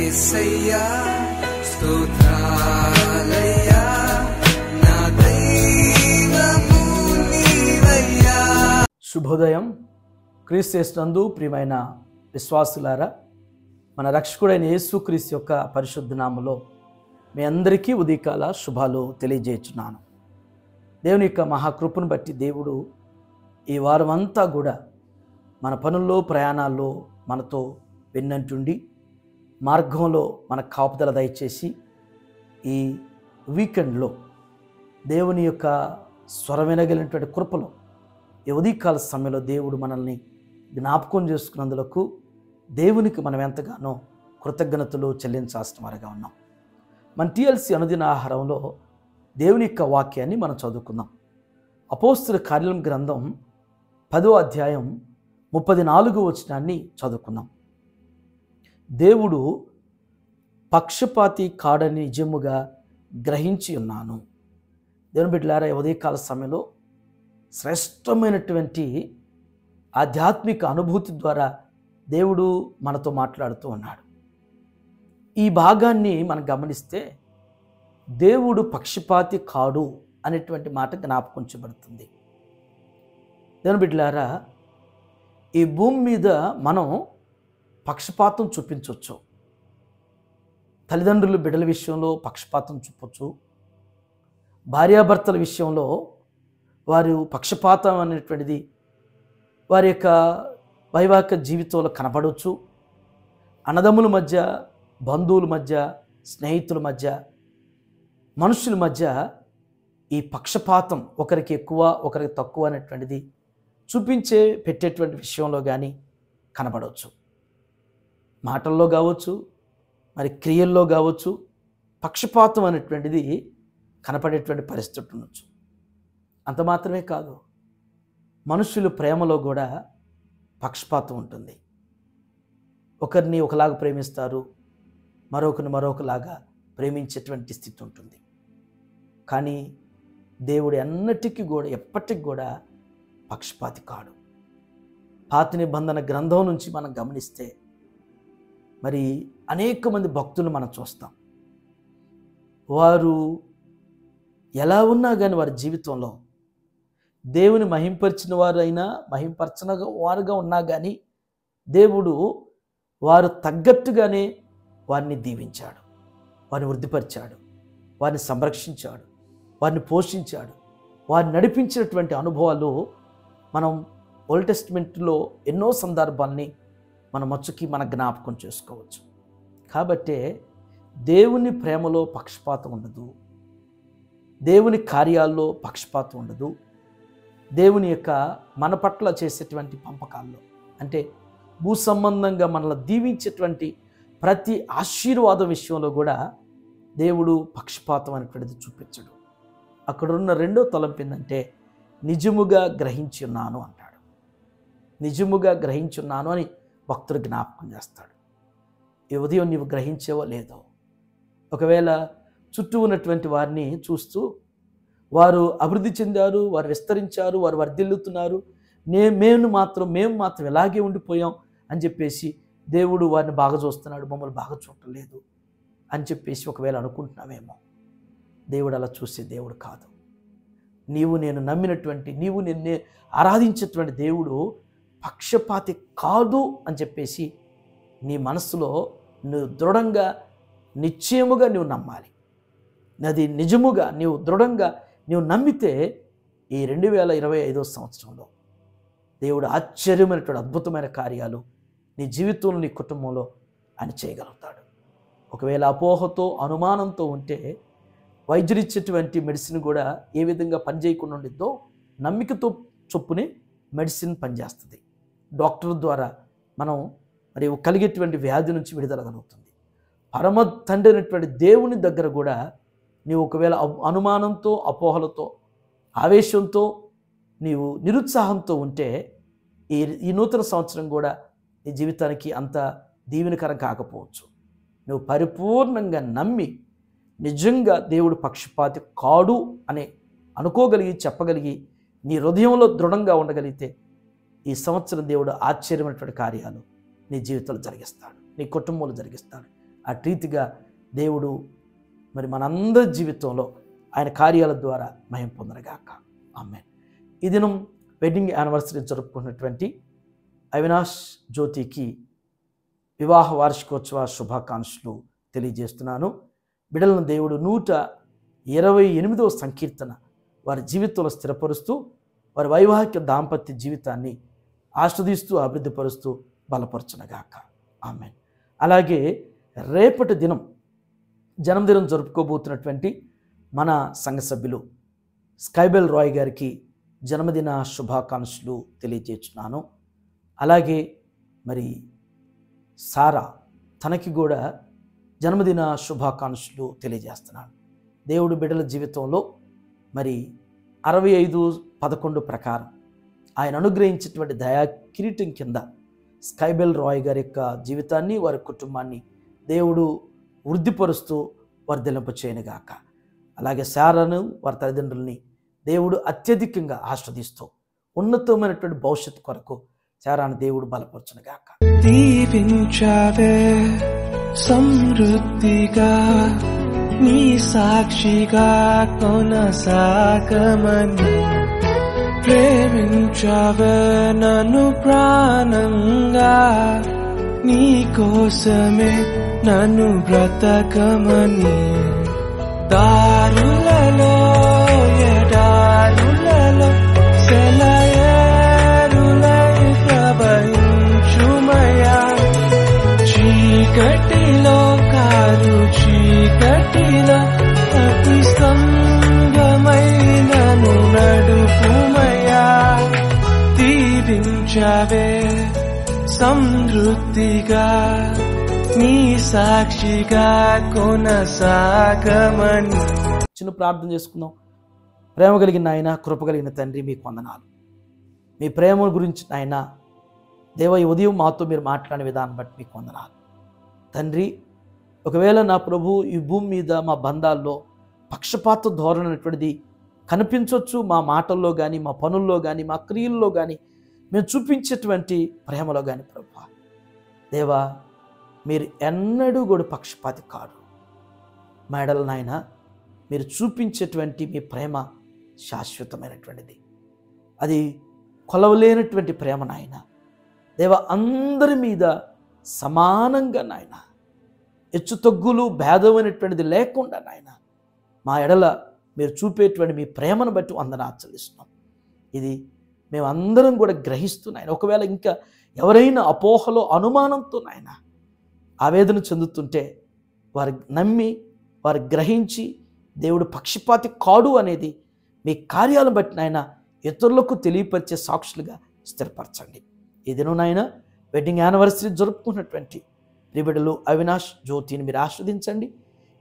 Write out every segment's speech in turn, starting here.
యేసయ్యా స్తోత్రాలయ్యా నా దైవము నీవయ్యా. శుభోదయం. క్రీస్తు యేసునందు ప్రియమైన విశ్వాసులారా, మన రక్షకుడైన యేసుక్రీస్తు యొక్క పరిశుద్ధ నామములో మీ అందరికీ ఉదయకాల శుభాలు తెలియజేస్తున్నాను. దేవుని యొక్క మహాకృపను బట్టి దేవుడు ఈ వారం అంతా కూడా మన పనుల్లో ప్రయాణాల్లో మనతో వెన్నంటుండి మార్గంలో మన కాపుదల దయచేసి ఈ వీకెండ్లో దేవుని యొక్క స్వరం వినగలిగినటువంటి కృపలో ఈ ఉదయకాల సమయంలో దేవుడు మనల్ని జ్ఞాపకం చేసుకున్నందులకు దేవునికి మనం ఎంతగానో కృతజ్ఞతలు చెల్లించాల్సిన వారిగా ఉన్నాం. మన టీఎల్సీ అనుదిన ఆహారంలో దేవుని యొక్క వాక్యాన్ని మనం చదువుకుందాం. అపోస్తుల కార్యం గ్రంథం 10వ అధ్యాయం 34వ వచనాన్ని చదువుకుందాం. దేవుడు పక్షపాతి కాడని నిజముగా గ్రహించి ఉన్నాను. దేవుని బిడ్డలారా, ఉదయకాల సమయంలో శ్రేష్టమైనటువంటి ఆధ్యాత్మిక అనుభూతి ద్వారా దేవుడు మనతో మాట్లాడుతూ ఉన్నాడు. ఈ భాగాన్ని మనం గమనిస్తే దేవుడు పక్షపాతి కాడు అనేటువంటి మాట జ్ఞాపకం చేయబడుతుంది. దేవుని బిడ్డలారా, ఈ భూమి మీద మనం పక్షపాతం చూపించవచ్చు. తల్లిదండ్రులు బిడ్డల విషయంలో పక్షపాతం చూపవచ్చు. భార్యాభర్తల విషయంలో వారు పక్షపాతం అనేటువంటిది వారి యొక్క వైవాహిక జీవితంలో కనపడవచ్చు. అన్నదమ్ముల మధ్య, బంధువుల మధ్య, స్నేహితుల మధ్య, మనుషుల మధ్య ఈ పక్షపాతం ఒకరికి ఎక్కువ ఒకరికి తక్కువ అనేటువంటిది పెట్టేటువంటి విషయంలో కానీ కనపడవచ్చు. మాటల్లో కావచ్చు, మరి క్రియల్లో కావచ్చు, పక్షపాతం అనేటువంటిది కనపడేటువంటి పరిస్థితి ఉండొచ్చు. అంత మాత్రమే కాదు, మనుషులు ప్రేమలో కూడా పక్షపాతం ఉంటుంది. ఒకరిని ఒకలాగా ప్రేమిస్తారు, మరొకరిని మరొకలాగా ప్రేమించేటువంటి స్థితి ఉంటుంది. కానీ దేవుడు అన్నిటికీ కూడా ఎప్పటికి కూడా పక్షపాతి కాడు. పాత నిబంధన గ్రంథం నుంచి మనం గమనిస్తే మరి అనేక మంది భక్తులు మనం చూస్తాం. వారు ఎలా ఉన్నా కానీ వారి జీవితంలో దేవుని మహింపరిచిన వారైనా మహింపరచన వారుగా ఉన్నా కానీ దేవుడు వారు తగ్గట్టుగానే వారిని దీవించాడు, వారిని వృద్ధిపరిచాడు, వారిని సంరక్షించాడు, వారిని పోషించాడు, వారిని నడిపించినటువంటి అనుభవాలు మనం ఓల్డ్ టెస్ట్మెంట్లో ఎన్నో సందర్భాల్ని మన మచ్చుకి మన జ్ఞాపకం చేసుకోవచ్చు. కాబట్టే దేవుని ప్రేమలో పక్షపాతం ఉండదు, దేవుని కార్యాల్లో పక్షపాతం ఉండదు, దేవుని యొక్క మన పట్ల చేసేటువంటి పంపకాల్లో అంటే భూ సంబంధంగా మనల్ని దీవించేటువంటి ప్రతి ఆశీర్వాద విషయంలో కూడా దేవుడు పక్షపాతం అనేటువంటిది చూపించడు. అక్కడున్న రెండో తలంపు ఏంటంటే నిజముగా గ్రహించి ఉన్నాను అంటాడు. నిజముగా గ్రహించి ఉన్నాను అని భక్తుడు జ్ఞాపకం చేస్తాడు. ఈ ఉదయం నీవు గ్రహించేవో లేదో, ఒకవేళ చుట్టూ ఉన్నటువంటి వారిని చూస్తూ వారు అభివృద్ధి చెందారు, వారు విస్తరించారు, వారు వర్ధిల్లుతున్నారు, మేము మాత్రం ఇలాగే ఉండిపోయాం అని చెప్పేసి దేవుడు వారిని బాగా చూస్తున్నాడు, మమ్మల్ని బాగా చూడలేదు అని చెప్పేసి ఒకవేళ అనుకుంటున్నావేమో. దేవుడు అలా చూసే దేవుడు కాదు. నీవు నేను నమ్మినటువంటి, నీవు నిన్నే ఆరాధించేటువంటి దేవుడు పక్షపాతి కాదు అని చెప్పేసి నీ మనసులో నువ్వు దృఢంగా నిశ్చయముగా నువ్వు నమ్మాలి. అది నిజముగా నీవు దృఢంగా నీవు నమ్మితే ఈ 2025వ సంవత్సరంలో దేవుడు ఆశ్చర్యమైనటువంటి అద్భుతమైన కార్యాలు నీ జీవితంలో, నీ కుటుంబంలో ఆయన చేయగలుగుతాడు. ఒకవేళ అపోహతో అనుమానంతో ఉంటే వైద్యుడిచ్చేటువంటి మెడిసిన్ కూడా ఏ విధంగా పనిచేయకుండా ఉండిద్దో నమ్మికతో చొప్పునే మెడిసిన్ పనిచేస్తుంది. డాక్టర్ ద్వారా మనం మరి కలిగేటువంటి వ్యాధి నుంచి విడుదల కలుగుతుంది. పరమ తండ్రి అయినటువంటి దేవుని దగ్గర కూడా నీవు ఒకవేళ అనుమానంతో, అపోహలతో, ఆవేశంతో, నీవు నిరుత్సాహంతో ఉంటే ఈ నూతన సంవత్సరం కూడా నీ జీవితానికి అంత దీవెనకరం కాకపోవచ్చు. నువ్వు పరిపూర్ణంగా నమ్మి నిజంగా దేవుడు పక్షపాతి కాడు అని అనుకోగలిగి చెప్పగలిగి నీ హృదయంలో దృఢంగా ఉండగలిగితే ఈ సంవత్సరం దేవుడు ఆశ్చర్యమైనటువంటి కార్యాలు నీ జీవితంలో జరిగిస్తాడు, నీ కుటుంబంలో జరిగిస్తాడు. అటు రీతిగా దేవుడు మరి మనందరి జీవితంలో ఆయన కార్యాల ద్వారా మహిమ పొందనగాక. ఆమేన్. ఈ దినం వెడ్డింగ్ యానివర్సరీ జరుపుకున్నటువంటి అవినాష్ జ్యోతికి వివాహ వార్షికోత్సవ శుభాకాంక్షలు తెలియజేస్తున్నాను. బిడ్డలను దేవుడు 128వ సంకీర్తన వారి జీవితంలో స్థిరపరుస్తూ వారి వైవాహిక దాంపత్య జీవితాన్ని ఆస్వాదిస్తూ అభివృద్ధిపరుస్తూ బలపరచునగాక. ఆమేన్. అలాగే రేపటి దినం జన్మదినం జరుపుకోబోతున్నటువంటి మన సంఘ సభ్యులు స్కైబెల్ రాయ్ గారికి జన్మదిన శుభాకాంక్షలు తెలియజేస్తున్నాను. అలాగే మరి సారా తనకి కూడా జన్మదిన శుభాకాంక్షలు తెలియజేస్తున్నాను. దేవుడు బిడ్డల జీవితంలో మరి 65:11 ప్రకారం ఆయన అనుగ్రహించినటువంటి దయా కిరీటం కింద స్కైబెల్ రాయ్ గారి యొక్క జీవితాన్ని వారి కుటుంబాన్ని దేవుడు వృద్ధిపరుస్తూ వర్ధిల్లింపచేయనుగాక. అలాగే సారాను వారి తల్లిదండ్రుల్ని దేవుడు అత్యధికంగా ఆస్వాదిస్తూ ఉన్నతమైనటువంటి భవిష్యత్తు కొరకు సారాను దేవుడు బలపరచునుగాక. దీవించావే సమృద్ధిగా నీ సాక్షిగా కొనసాగమని, ప్రేమించావే నన్ను ప్రాణంగా, నీ కోసమే నన్ను బ్రతకమని, దారులలో ఎడారులలో సెలయేరులై ప్రవహించుమయా, చీకటిలో కారు చీకటిలో అతి స్తంభమైనను నడుపుమయా, దీవించావే సమృద్ధిగా నీ సాక్షిగా కొనసాగమని. చిన్న ప్రార్థన చేసుకుందాం. ప్రేమ కలిగిన నాయన, కృప కలిగిన తండ్రి, మీకు వందనాలు. మీ ప్రేమ గురించి నాయన దేవ ఈ ఉదయం మాతో మీరు మాట్లాడిన విధానం బట్టి మీకు వందనాలు తండ్రి. ఒకవేళ నా ప్రభు ఈ భూమి మీద మా బంధాల్లో పక్షపాత ధోరణి అనేటువంటిది కనిపించవచ్చు, మా మాటల్లో కానీ, మా పనుల్లో కానీ, మా క్రియల్లో కానీ, మేము చూపించేటువంటి ప్రేమలో కానీ ప్రభు దేవా మీరు ఎన్నడూ కూడా పక్షపాతి కాదు. మా ఎడల నాయన మీరు చూపించేటువంటి మీ ప్రేమ శాశ్వతమైనటువంటిది, అది కొలవలేనటువంటి ప్రేమ నాయన దేవ. అందరి మీద సమానంగా నాయన హెచ్చు తగ్గులు భేదమైనటువంటిది లేకుండా నాయన మా ఎడల మీరు చూపేటువంటి మీ ప్రేమను బట్టి వందనాలు చెల్లిస్తున్నాం. ఇది మేమందరం కూడా గ్రహిస్తున్నాయన. ఒకవేళ ఇంకా ఎవరైనా అపోహలో అనుమానంతో నాయన ఆవేదన చెందుతుంటే వారు నమ్మి వారు గ్రహించి దేవుడు పక్షపాతి కాడు అనేది మీ కార్యాలను బట్టి నాయన ఇతరులకు తెలియపరిచే సాక్షులుగా స్థిరపరచండి. ఈ దినం నాయన వెడ్డింగ్ యానివర్సరీ జరుపుకున్నటువంటి ప్రియబిడ్డలు అవినాష్ జ్యోతిని మీరు ఆస్వాదించండి.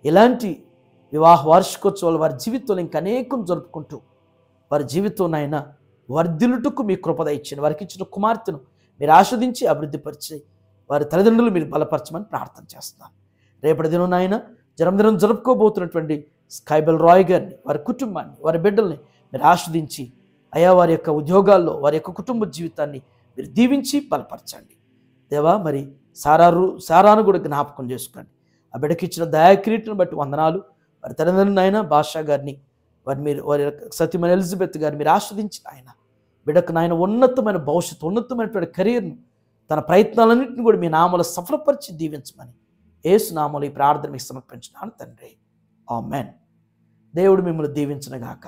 ఇలాంటి వివాహ వార్షికోత్సవాలు వారి జీవితంలో ఇంకా అనేకం జరుపుకుంటూ వారి జీవితం నాయన వర్ధిల్లుటకు మీ కృపద ఇచ్చిన వారికి ఇచ్చిన కుమార్తెను మీరు ఆస్వాదించి అభివృద్ధిపరిచి వారి తల్లిదండ్రులు మీరు బలపరచమని ప్రార్థన చేస్తున్నాను. రేపటి దినం నాయన జన్మదినం జరుపుకోబోతున్నటువంటి స్కైబెల్ రాయ్ గారిని, వారి కుటుంబాన్ని, వారి బిడ్డల్ని మీరు ఆస్వాదించి అయా వారి యొక్క ఉద్యోగాల్లో వారి యొక్క కుటుంబ జీవితాన్ని మీరు దీవించి బలపరచండి దేవా. మరి సారాను కూడా జ్ఞాపకం చేసుకోండి. ఆ బిడ్డకి ఇచ్చిన దయాకిరీటిని బట్టి వందనాలు. వారి తల్లిదండ్రులు ఆయన భాషా గారిని, వారి సతీమణి ఎలిజబెత్ గారిని మీరు ఆస్వాదించిన ఆయన బిడ్డకు నాయన ఉన్నతమైన భవిష్యత్తు, ఉన్నతమైనటువంటి కెరీర్ను, తన ప్రయత్నాలన్నింటినీ కూడా మీ నామలో సఫలపరిచి దీవించమని యేసు నామములో ఈ ప్రార్థన మీకు సమర్పించున్నాను తండ్రి. ఆమేన్. దేవుడు మిమ్మల్ని దీవించునుగాక.